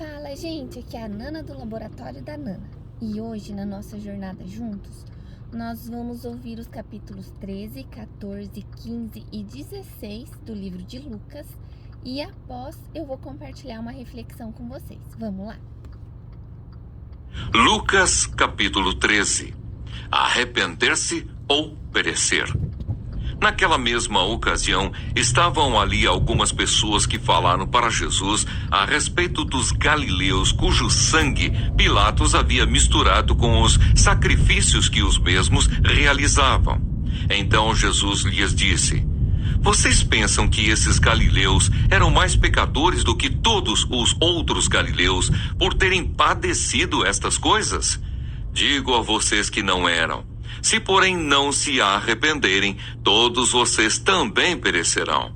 Fala, gente, aqui é a Nana do Laboratório da Nana. E hoje, na nossa jornada juntos, nós vamos ouvir os capítulos 13, 14, 15 e 16 do livro de Lucas. E após, eu vou compartilhar uma reflexão com vocês. Vamos lá? Lucas, capítulo 13. Arrepender-se ou perecer. Naquela mesma ocasião, estavam ali algumas pessoas que falaram para Jesus a respeito dos galileus cujo sangue Pilatos havia misturado com os sacrifícios que os mesmos realizavam. Então Jesus lhes disse: vocês pensam que esses galileus eram mais pecadores do que todos os outros galileus por terem padecido estas coisas? Digo a vocês que não eram. Se, porém, não se arrependerem, todos vocês também perecerão.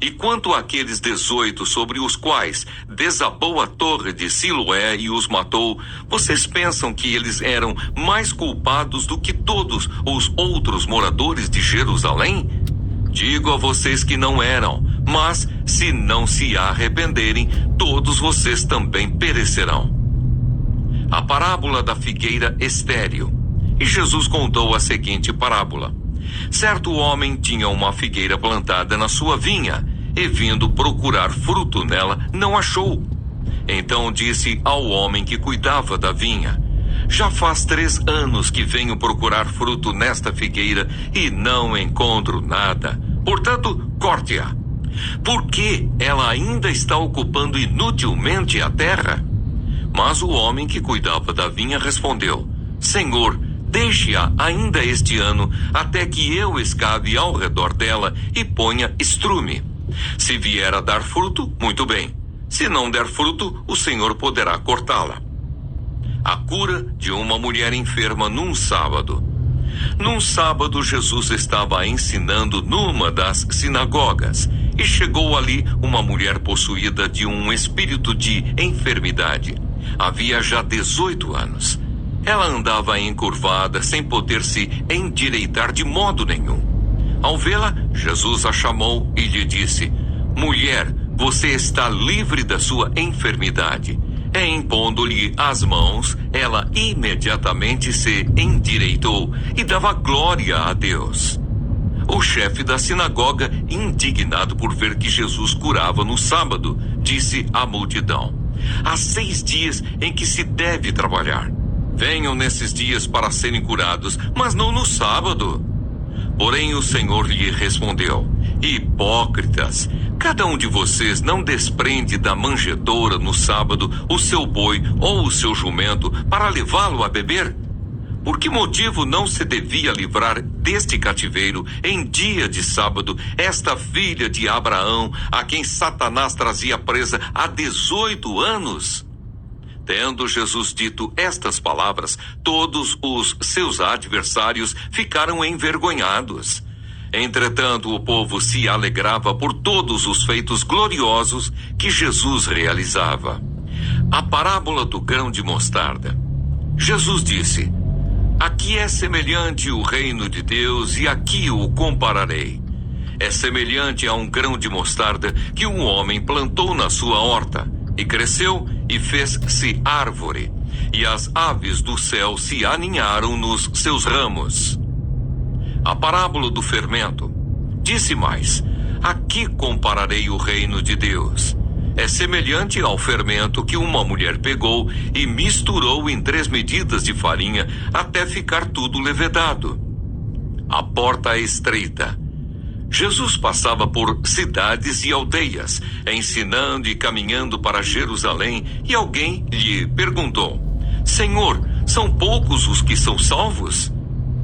E quanto àqueles 18 sobre os quais desabou a torre de Siloé e os matou, vocês pensam que eles eram mais culpados do que todos os outros moradores de Jerusalém? Digo a vocês que não eram, mas se não se arrependerem, todos vocês também perecerão. A parábola da figueira estéril. E Jesus contou a seguinte parábola. Certo homem tinha uma figueira plantada na sua vinha, e vindo procurar fruto nela, não achou. Então disse ao homem que cuidava da vinha: já faz 3 anos que venho procurar fruto nesta figueira, e não encontro nada. Portanto, corte-a. Porque ela ainda está ocupando inutilmente a terra? Mas o homem que cuidava da vinha respondeu: Senhor, deixe-a ainda este ano, até que eu escave ao redor dela e ponha estrume. Se vier a dar fruto, muito bem. Se não der fruto, o Senhor poderá cortá-la. A cura de uma mulher enferma num sábado. Num sábado, Jesus estava ensinando numa das sinagogas, e chegou ali uma mulher possuída de um espírito de enfermidade. Havia já 18 anos. Ela andava encurvada, sem poder se endireitar de modo nenhum. Ao vê-la, Jesus a chamou e lhe disse: mulher, você está livre da sua enfermidade. E impondo-lhe as mãos, ela imediatamente se endireitou e dava glória a Deus. O chefe da sinagoga, indignado por ver que Jesus curava no sábado, disse à multidão: há 6 dias em que se deve trabalhar. Venham nesses dias para serem curados, mas não no sábado. Porém o Senhor lhe respondeu: hipócritas, cada um de vocês não desprende da manjedoura no sábado o seu boi ou o seu jumento para levá-lo a beber? Por que motivo não se devia livrar deste cativeiro em dia de sábado esta filha de Abraão, a quem Satanás trazia presa há 18 anos? Tendo Jesus dito estas palavras, todos os seus adversários ficaram envergonhados. Entretanto, o povo se alegrava por todos os feitos gloriosos que Jesus realizava. A parábola do grão de mostarda. Jesus disse: aqui é semelhante o reino de Deus, e aqui o compararei. É semelhante a um grão de mostarda que um homem plantou na sua horta, e cresceu e fez-se árvore, e as aves do céu se aninharam nos seus ramos. A parábola do fermento. Disse mais: aqui compararei o reino de Deus. É semelhante ao fermento que uma mulher pegou e misturou em 3 medidas de farinha até ficar tudo levedado. A porta é estreita. Jesus passava por cidades e aldeias, ensinando e caminhando para Jerusalém, e alguém lhe perguntou: Senhor, são poucos os que são salvos?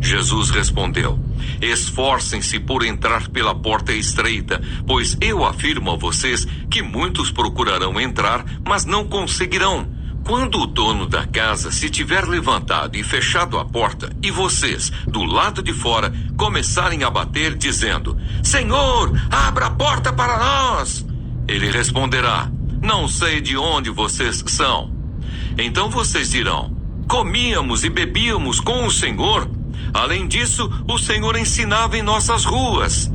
Jesus respondeu: esforcem-se por entrar pela porta estreita, pois eu afirmo a vocês que muitos procurarão entrar, mas não conseguirão. Quando o dono da casa se tiver levantado e fechado a porta, e vocês, do lado de fora, começarem a bater, dizendo: Senhor, abra a porta para nós! Ele responderá: não sei de onde vocês são. Então vocês dirão: comíamos e bebíamos com o Senhor. Além disso, o Senhor ensinava em nossas ruas.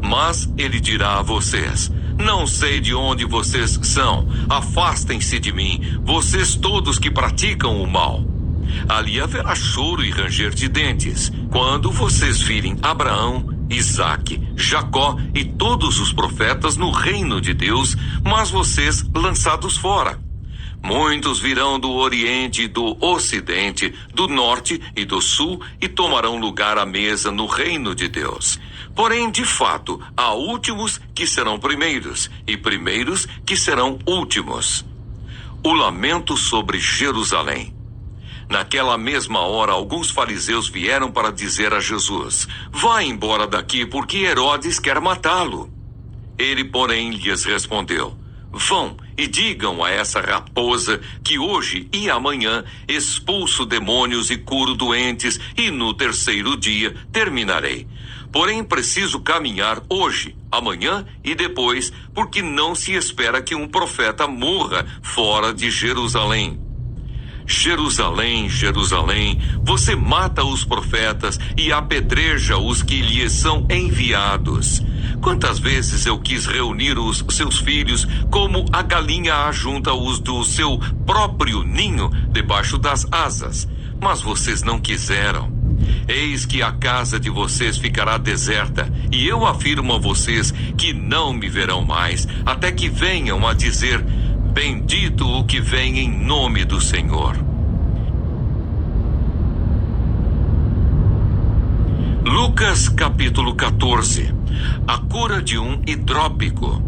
Mas ele dirá a vocês: Não sei de onde vocês são. Afastem-se de mim, vocês todos que praticam o mal. Ali haverá choro e ranger de dentes, quando vocês virem Abraão, Isaque, Jacó e todos os profetas no reino de Deus, mas vocês lançados fora. Muitos virão do Oriente e do Ocidente, do Norte e do Sul, e tomarão lugar à mesa no reino de Deus. Porém, de fato, há últimos que serão primeiros, e primeiros que serão últimos. O lamento sobre Jerusalém. Naquela mesma hora, alguns fariseus vieram para dizer a Jesus: vá embora daqui, porque Herodes quer matá-lo. Ele, porém, lhes respondeu: vão e digam a essa raposa que hoje e amanhã expulso demônios e curo doentes, e no terceiro dia terminarei. Porém, preciso caminhar hoje, amanhã e depois, porque não se espera que um profeta morra fora de Jerusalém. Jerusalém, Jerusalém, você mata os profetas e apedreja os que lhes são enviados. Quantas vezes eu quis reunir os seus filhos, como a galinha ajunta os do seu próprio ninho debaixo das asas, mas vocês não quiseram. Eis que a casa de vocês ficará deserta, e eu afirmo a vocês que não me verão mais, até que venham a dizer: bendito o que vem em nome do Senhor. Lucas capítulo 14. A cura de um hidrópico.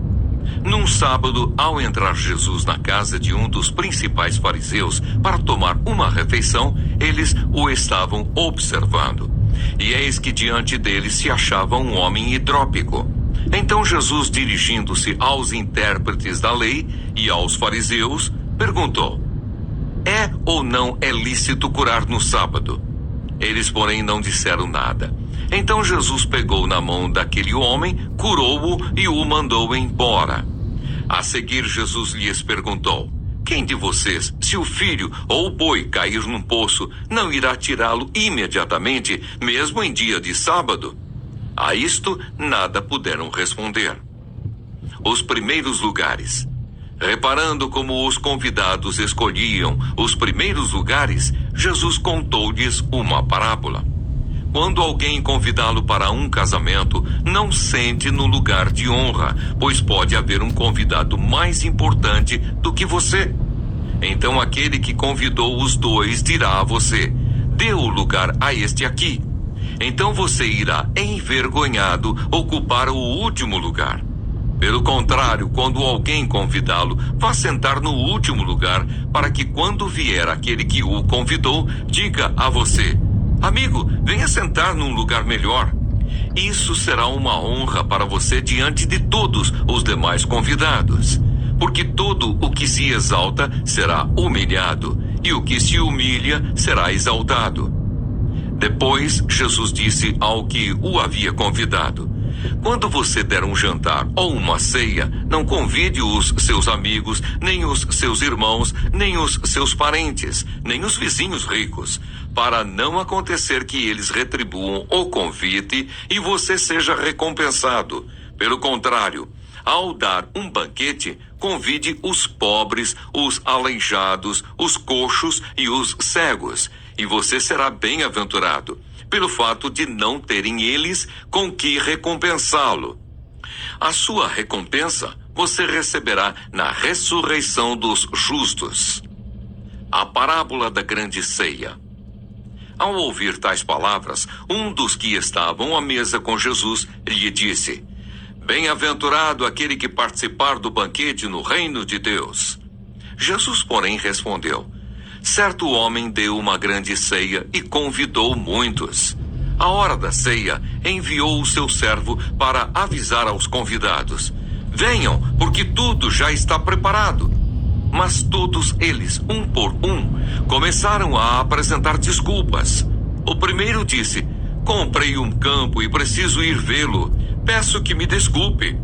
Num sábado, ao entrar Jesus na casa de um dos principais fariseus para tomar uma refeição, eles o estavam observando. E eis que diante deles se achava um homem hidrópico. Então Jesus, dirigindo-se aos intérpretes da lei e aos fariseus, perguntou: é ou não é lícito curar no sábado? Eles, porém, não disseram nada. Então Jesus pegou na mão daquele homem, curou-o e o mandou embora. A seguir, Jesus lhes perguntou: quem de vocês, se o filho ou o boi cair num poço, não irá tirá-lo imediatamente, mesmo em dia de sábado? A isto nada puderam responder. Os primeiros lugares. Reparando como os convidados escolhiam os primeiros lugares, Jesus contou-lhes uma parábola. Quando alguém convidá-lo para um casamento, não sente no lugar de honra, pois pode haver um convidado mais importante do que você. Então aquele que convidou os dois dirá a você: dê o lugar a este aqui. Então você irá, envergonhado, ocupar o último lugar. Pelo contrário, quando alguém convidá-lo, vá sentar no último lugar, para que quando vier aquele que o convidou, diga a você: amigo, venha sentar num lugar melhor. Isso será uma honra para você diante de todos os demais convidados. Porque todo o que se exalta será humilhado, e o que se humilha será exaltado. Depois, Jesus disse ao que o havia convidado: quando você der um jantar ou uma ceia, não convide os seus amigos, nem os seus irmãos, nem os seus parentes, nem os vizinhos ricos, para não acontecer que eles retribuam o convite e você seja recompensado. Pelo contrário, ao dar um banquete, convide os pobres, os aleijados, os coxos e os cegos, e você será bem-aventurado, pelo fato de não terem eles com que recompensá-lo. A sua recompensa você receberá na ressurreição dos justos. A parábola da grande ceia. Ao ouvir tais palavras, um dos que estavam à mesa com Jesus lhe disse: bem-aventurado aquele que participar do banquete no reino de Deus. Jesus, porém, respondeu: certo homem deu uma grande ceia e convidou muitos. À hora da ceia, enviou o seu servo para avisar aos convidados: venham, porque tudo já está preparado. Mas todos eles, um por um, começaram a apresentar desculpas. O primeiro disse: comprei um campo e preciso ir vê-lo. Peço que me desculpe.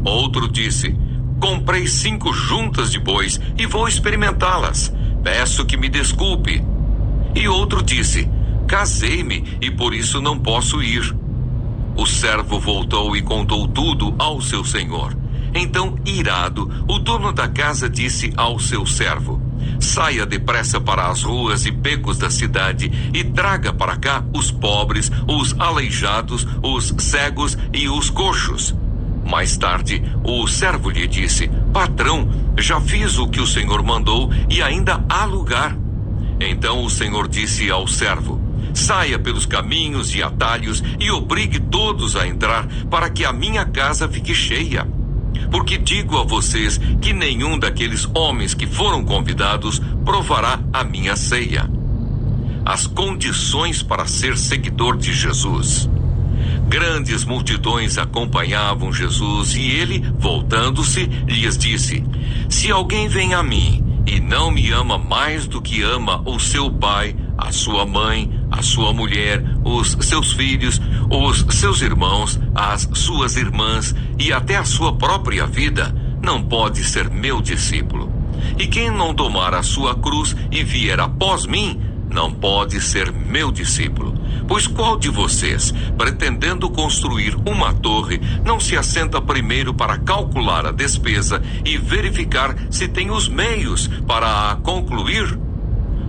Outro disse: comprei 5 juntas de bois e vou experimentá-las. Peço que me desculpe. E outro disse: casei-me e por isso não posso ir. O servo voltou e contou tudo ao seu senhor. Então, irado, o dono da casa disse ao seu servo: saia depressa para as ruas e becos da cidade e traga para cá os pobres, os aleijados, os cegos e os coxos. Mais tarde, o servo lhe disse: patrão, já fiz o que o senhor mandou e ainda há lugar. Então o senhor disse ao servo: saia pelos caminhos e atalhos e obrigue todos a entrar, para que a minha casa fique cheia. Porque digo a vocês que nenhum daqueles homens que foram convidados provará a minha ceia. As condições para ser seguidor de Jesus. Grandes multidões acompanhavam Jesus e ele, voltando-se, lhes disse: se alguém vem a mim e não me ama mais do que ama o seu pai, a sua mãe, a sua mulher, os seus filhos, os seus irmãos, as suas irmãs e até a sua própria vida, não pode ser meu discípulo. E quem não tomar a sua cruz e vier após mim, não pode ser meu discípulo. Pois qual de vocês, pretendendo construir uma torre, não se assenta primeiro para calcular a despesa e verificar se tem os meios para a concluir?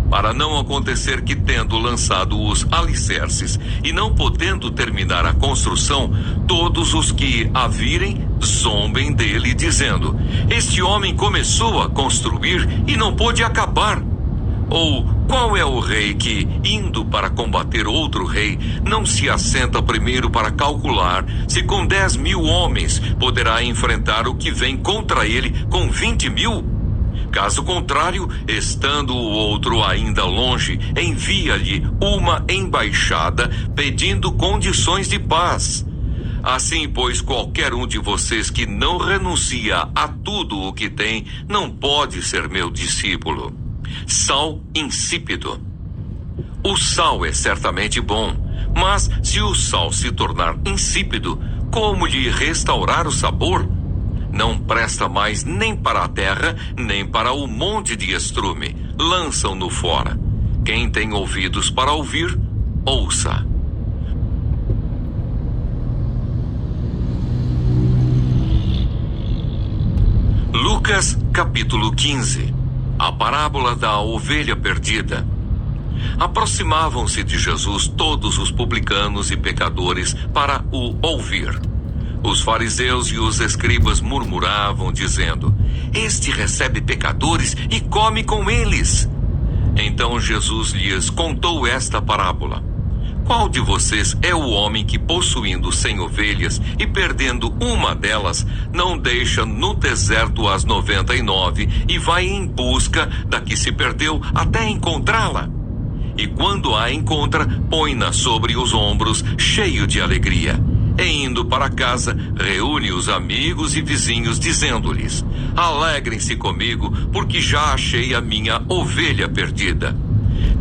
Para não acontecer que, tendo lançado os alicerces e não podendo terminar a construção, todos os que a virem zombem dele, dizendo: este homem começou a construir e não pôde acabar. Ou qual é o rei que, indo para combater outro rei, não se assenta primeiro para calcular se com 10.000 homens poderá enfrentar o que vem contra ele com 20.000? Caso contrário, estando o outro ainda longe, envia-lhe uma embaixada pedindo condições de paz. Assim, pois, qualquer um de vocês que não renuncia a tudo o que tem, não pode ser meu discípulo. Sal insípido. O sal é certamente bom, mas se o sal se tornar insípido, como lhe restaurar o sabor? Não presta mais nem para a terra, nem para o monte de estrume. Lançam-no fora. Quem tem ouvidos para ouvir, ouça. Lucas, capítulo 15. A parábola da ovelha perdida. Aproximavam-se de Jesus todos os publicanos e pecadores para o ouvir. Os fariseus e os escribas murmuravam, dizendo: este recebe pecadores e come com eles. Então Jesus lhes contou esta parábola: qual de vocês é o homem que, possuindo 100 ovelhas e perdendo uma delas, não deixa no deserto as 99 e vai em busca da que se perdeu até encontrá-la? E quando a encontra, põe-na sobre os ombros, cheio de alegria. E indo para casa, reúne os amigos e vizinhos, dizendo-lhes: alegrem-se comigo, porque já achei a minha ovelha perdida.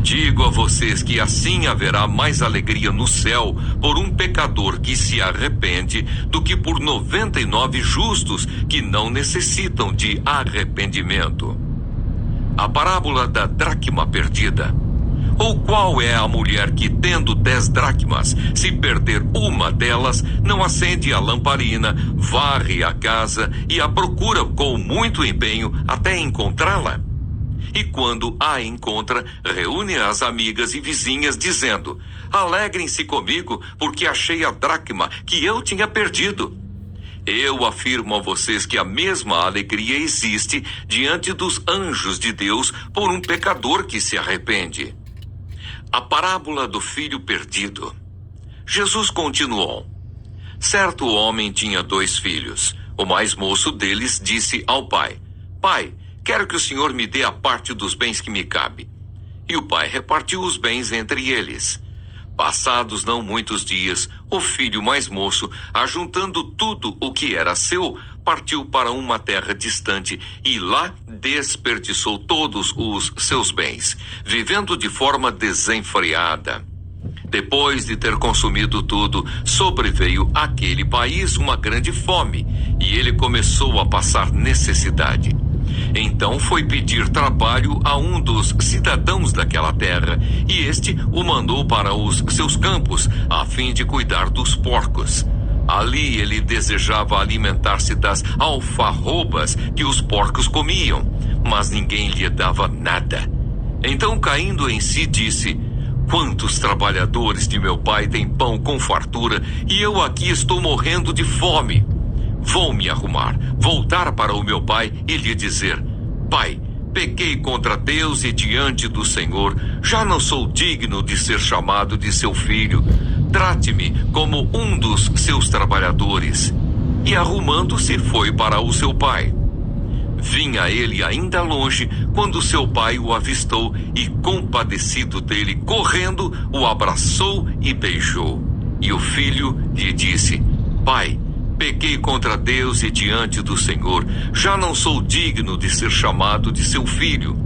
Digo a vocês que assim haverá mais alegria no céu por um pecador que se arrepende do que por 99 justos que não necessitam de arrependimento. A parábola da dracma perdida. Ou qual é a mulher que, tendo 10 dracmas, se perder uma delas, não acende a lamparina, varre a casa e a procura com muito empenho até encontrá-la? E quando a encontra, reúne as amigas e vizinhas, dizendo: alegrem-se comigo, porque achei a dracma que eu tinha perdido. Eu afirmo a vocês que a mesma alegria existe diante dos anjos de Deus por um pecador que se arrepende. A parábola do filho perdido. Jesus continuou: certo homem tinha 2 filhos. O mais moço deles disse ao pai: pai, quero que o senhor me dê a parte dos bens que me cabe. E o pai repartiu os bens entre eles. Passados não muitos dias, o filho mais moço, ajuntando tudo o que era seu, partiu para uma terra distante e lá desperdiçou todos os seus bens, vivendo de forma desenfreada. Depois de ter consumido tudo, sobreveio àquele país uma grande fome e ele começou a passar necessidade. Então foi pedir trabalho a um dos cidadãos daquela terra, e este o mandou para os seus campos, a fim de cuidar dos porcos. Ali ele desejava alimentar-se das alfarrobas que os porcos comiam, mas ninguém lhe dava nada. Então, caindo em si, disse: quantos trabalhadores de meu pai têm pão com fartura, e eu aqui estou morrendo de fome. Vou me arrumar, voltar para o meu pai e lhe dizer: Pai, pequei contra Deus e diante do Senhor, já não sou digno de ser chamado de seu filho. Trate-me como um dos seus trabalhadores. E arrumando-se, foi para o seu pai. Vinha ele ainda longe, quando seu pai o avistou e, compadecido dele, correndo, o abraçou e beijou. E o filho lhe disse: Pai, pequei contra Deus e diante do Senhor, já não sou digno de ser chamado de seu filho.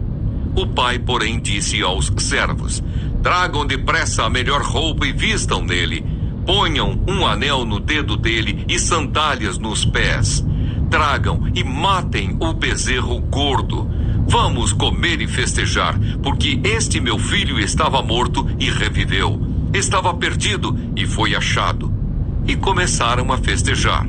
O pai, porém, disse aos servos: tragam depressa a melhor roupa e vistam nele. Ponham um anel no dedo dele e sandálias nos pés. Tragam e matem o bezerro gordo. Vamos comer e festejar, porque este meu filho estava morto e reviveu. Estava perdido e foi achado. E começaram a festejar.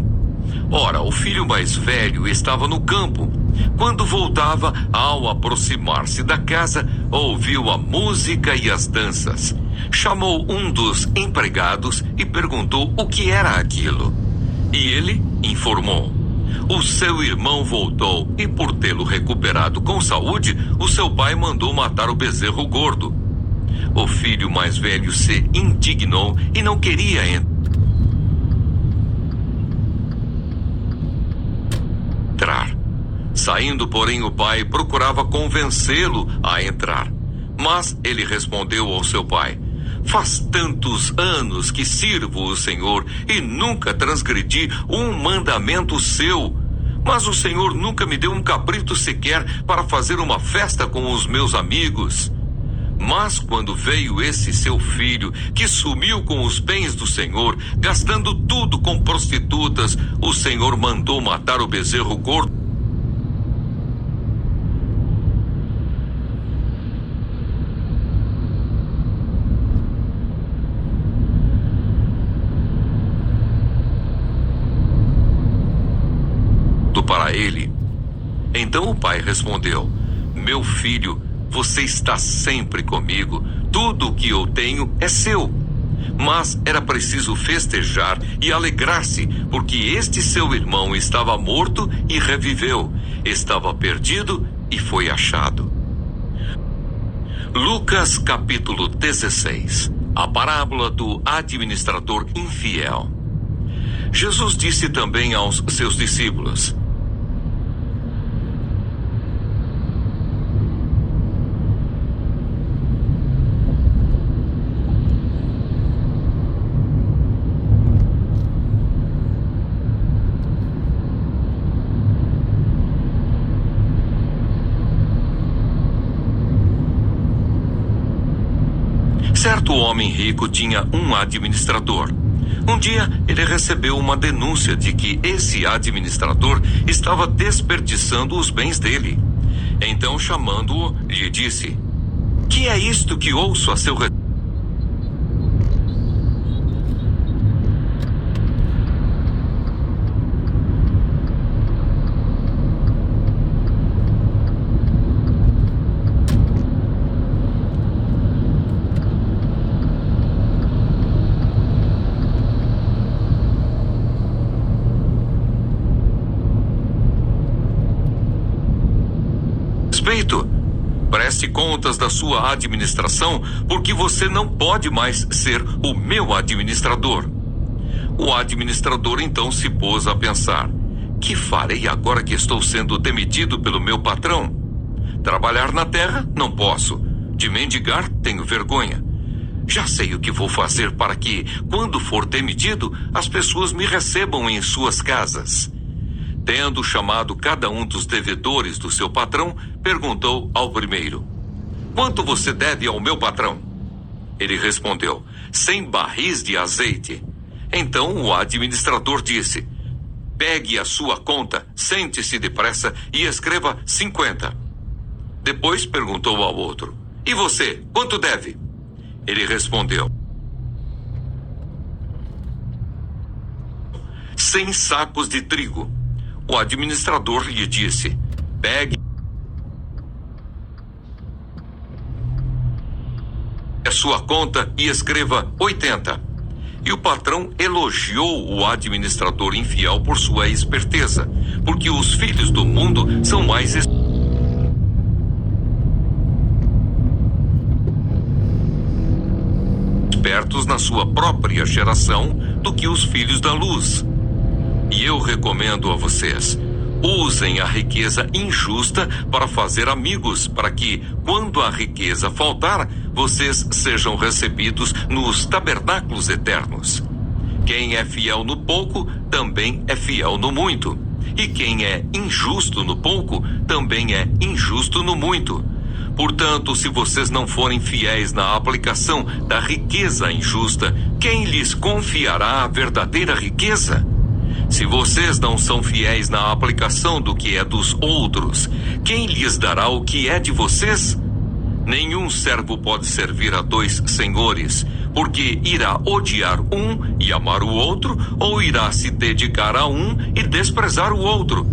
Ora, o filho mais velho estava no campo. Quando voltava, ao aproximar-se da casa, ouviu a música e as danças. Chamou um dos empregados e perguntou o que era aquilo. E ele informou: o seu irmão voltou e, por tê-lo recuperado com saúde, o seu pai mandou matar o bezerro gordo. O filho mais velho se indignou e não queria entrar. Saindo, porém, o pai procurava convencê-lo a entrar. Mas ele respondeu ao seu pai: faz tantos anos que sirvo o Senhor e nunca transgredi um mandamento seu. Mas o Senhor nunca me deu um cabrito sequer para fazer uma festa com os meus amigos. Mas quando veio esse seu filho, que sumiu com os bens do Senhor, gastando tudo com prostitutas, o Senhor mandou matar o bezerro gordo para ele. Então o pai respondeu: meu filho, você está sempre comigo, tudo o que eu tenho é seu. Mas era preciso festejar e alegrar-se, porque este seu irmão estava morto e reviveu, estava perdido e foi achado. Lucas capítulo 16. A parábola do administrador infiel. Jesus disse também aos seus discípulos: certo homem rico tinha um administrador. Um dia, ele recebeu uma denúncia de que esse administrador estava desperdiçando os bens dele. Então, chamando-o, lhe disse: que é isto que ouço a seu respeito? Preste contas da sua administração, porque você não pode mais ser o meu administrador. O administrador então se pôs a pensar: que farei agora que estou sendo demitido pelo meu patrão? Trabalhar na terra? Não posso. De mendigar? Tenho vergonha. Já sei o que vou fazer para que, quando for demitido, as pessoas me recebam em suas casas. Tendo chamado cada um dos devedores do seu patrão, perguntou ao primeiro: quanto você deve ao meu patrão? Ele respondeu: 100 barris de azeite. Então o administrador disse: pegue a sua conta, sente-se depressa e escreva 50. Depois perguntou ao outro: e você, quanto deve? Ele respondeu: 100 sacos de trigo. O administrador lhe disse: pegue a sua conta e escreva 80. E o patrão elogiou o administrador infiel por sua esperteza, porque os filhos do mundo são mais espertos na sua própria geração do que os filhos da luz. E eu recomendo a vocês: usem a riqueza injusta para fazer amigos, para que, quando a riqueza faltar, vocês sejam recebidos nos tabernáculos eternos. Quem é fiel no pouco, também é fiel no muito. E quem é injusto no pouco, também é injusto no muito. Portanto, se vocês não forem fiéis na aplicação da riqueza injusta, quem lhes confiará a verdadeira riqueza? Se vocês não são fiéis na aplicação do que é dos outros, quem lhes dará o que é de vocês? Nenhum servo pode servir a 2 senhores, porque irá odiar um e amar o outro, ou irá se dedicar a um e desprezar o outro.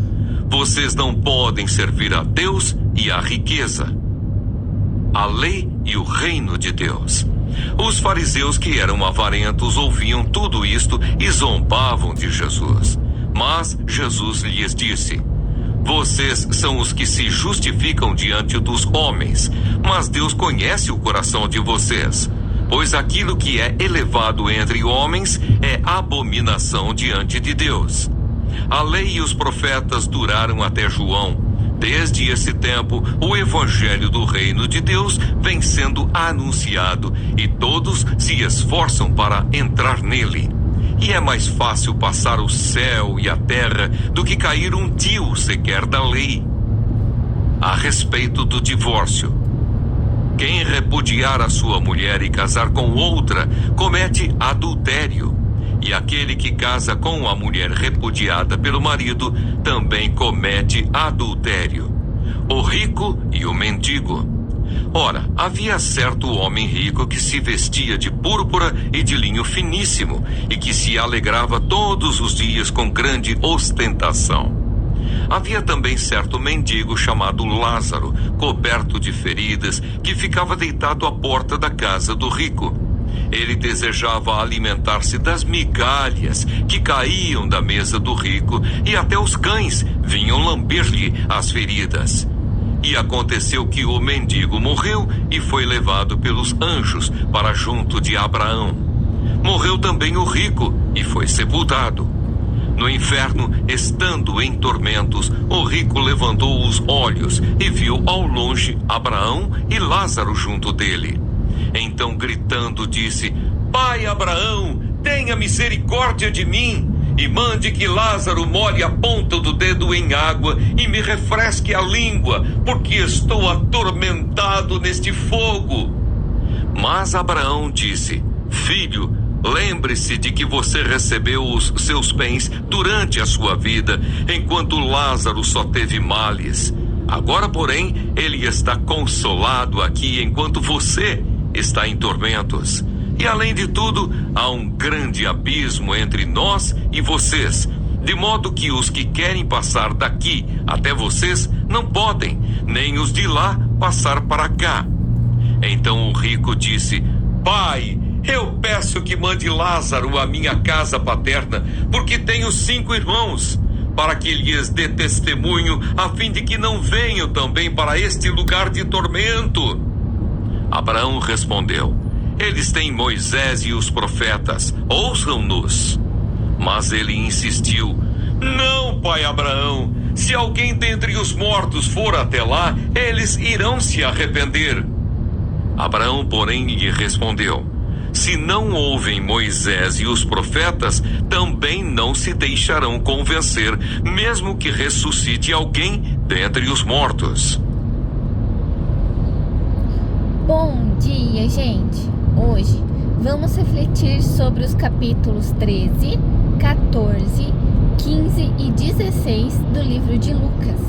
Vocês não podem servir a Deus e à riqueza. A lei e o reino de Deus. Os fariseus, que eram avarentos, ouviam tudo isto e zombavam de Jesus. Mas Jesus lhes disse: vocês são os que se justificam diante dos homens, mas Deus conhece o coração de vocês. Pois aquilo que é elevado entre homens é abominação diante de Deus. A lei e os profetas duraram até João. Desde esse tempo, o evangelho do reino de Deus vem sendo anunciado e todos se esforçam para entrar nele. E é mais fácil passar o céu e a terra do que cair um tio sequer da lei. A respeito do divórcio: quem repudiar a sua mulher e casar com outra, comete adultério. E aquele que casa com a mulher repudiada pelo marido, também comete adultério. O rico e o mendigo. Ora, havia certo homem rico que se vestia de púrpura e de linho finíssimo, e que se alegrava todos os dias com grande ostentação. Havia também certo mendigo chamado Lázaro, coberto de feridas, que ficava deitado à porta da casa do rico. Ele desejava alimentar-se das migalhas que caíam da mesa do rico, e até os cães vinham lamber-lhe as feridas. E aconteceu que o mendigo morreu e foi levado pelos anjos para junto de Abraão. Morreu também o rico e foi sepultado. No inferno, estando em tormentos, o rico levantou os olhos e viu ao longe Abraão e Lázaro junto dele. Então, gritando, disse: Pai Abraão, tenha misericórdia de mim, e mande que Lázaro molhe a ponta do dedo em água e me refresque a língua, porque estou atormentado neste fogo. Mas Abraão disse: Filho, lembre-se de que você recebeu os seus bens durante a sua vida, enquanto Lázaro só teve males. Agora, porém, ele está consolado aqui, enquanto você está em tormentos. E além de tudo, há um grande abismo entre nós e vocês, de modo que os que querem passar daqui até vocês não podem, nem os de lá passar para cá. Então o rico disse: Pai, eu peço que mande Lázaro à minha casa paterna, porque tenho 5 irmãos, para que lhes dê testemunho, a fim de que não venham também para este lugar de tormento. Abraão respondeu: Eles têm Moisés e os profetas, ouçam-nos. Mas ele insistiu: Não, pai Abraão, se alguém dentre os mortos for até lá, eles irão se arrepender. Abraão, porém, lhe respondeu: Se não ouvem Moisés e os profetas, também não se deixarão convencer, mesmo que ressuscite alguém dentre os mortos. Bom dia, gente! Hoje vamos refletir sobre os capítulos 13, 14, 15 e 16 do livro de Lucas,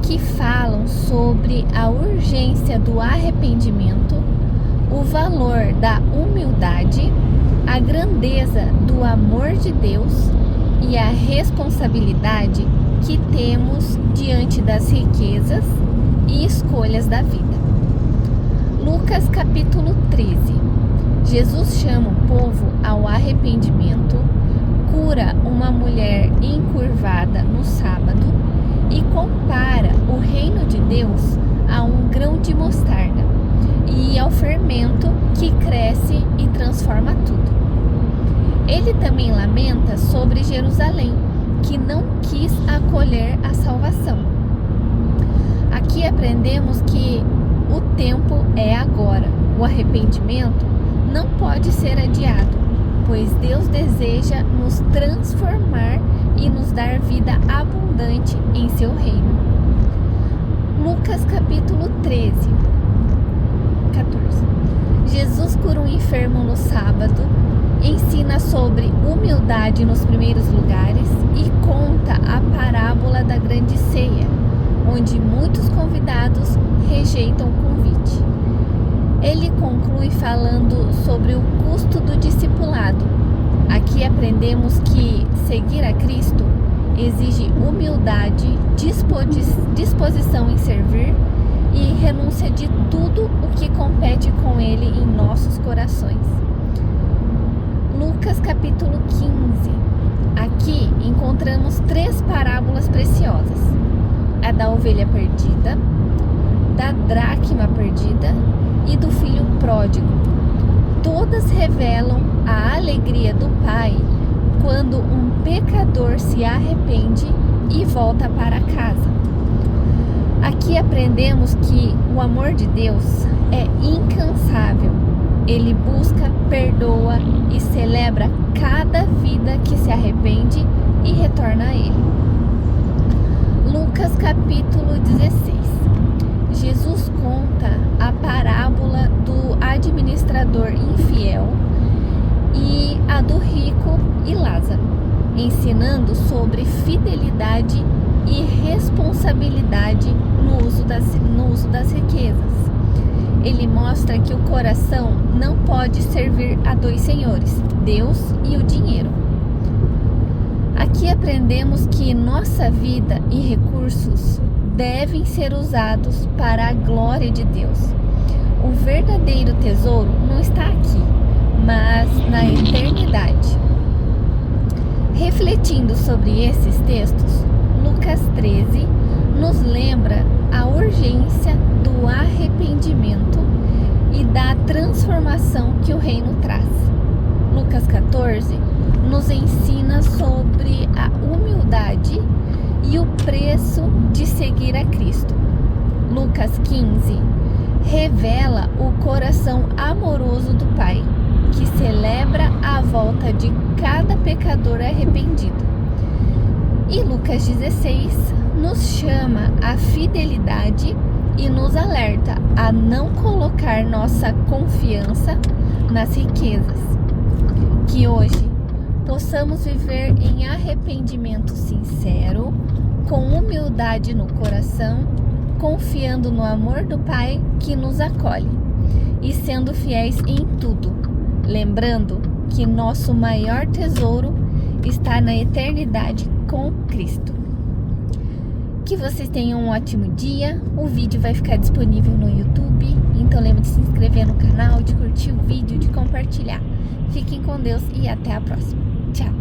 que falam sobre a urgência do arrependimento, o valor da humildade, a grandeza do amor de Deus e a responsabilidade que temos diante das riquezas e escolhas da vida. Lucas capítulo 13. Jesus chama o povo ao arrependimento, cura uma mulher encurvada no sábado e compara o reino de Deus a um grão de mostarda e ao fermento que cresce e transforma tudo. Ele também lamenta sobre Jerusalém, que não quis acolher a salvação. Aqui aprendemos que o tempo é agora. O arrependimento não pode ser adiado, pois Deus deseja nos transformar e nos dar vida abundante em seu reino. Lucas capítulo 14. Jesus cura um enfermo no sábado, ensina sobre humildade nos primeiros lugares e conta a parábola da grande ceia, onde muitos convidados rejeitam o convite. Ele conclui falando sobre o custo do discipulado. Aqui aprendemos que seguir a Cristo exige humildade, disposição em servir e renúncia de tudo o que compete com Ele em nossos corações. Lucas capítulo 15. Aqui encontramos 3 parábolas preciosas: a da ovelha perdida, da dracma perdida e do filho pródigo. Todas revelam a alegria do Pai quando um pecador se arrepende e volta para casa. Aqui aprendemos que o amor de Deus é incansável. Ele busca, perdoa e celebra cada vida que se arrepende e retorna a Ele. Lucas capítulo 16. Jesus conta a parábola do administrador infiel e a do rico e Lázaro, ensinando sobre fidelidade e responsabilidade no uso das riquezas. Ele mostra que o coração não pode servir a 2 senhores, Deus e o dinheiro. Aqui aprendemos que nossa vida e recursos devem ser usados para a glória de Deus. O verdadeiro tesouro não está aqui, mas na eternidade. Refletindo sobre esses textos, Lucas 13 nos lembra a urgência do arrependimento e da transformação que o reino traz. Lucas 14 nos ensina sobre a humildade e o preço de seguir a Cristo. Lucas 15 revela o coração amoroso do Pai, que celebra a volta de cada pecador arrependido. E Lucas 16 nos chama à fidelidade e nos alerta a não colocar nossa confiança nas riquezas. Que hoje possamos viver em arrependimento sincero, com humildade no coração, confiando no amor do Pai que nos acolhe e sendo fiéis em tudo, lembrando que nosso maior tesouro está na eternidade com Cristo. Que vocês tenham um ótimo dia. O vídeo vai ficar disponível no YouTube, então lembre de se inscrever no canal, de curtir o vídeo, de compartilhar. Fiquem com Deus e até a próxima. Tchau!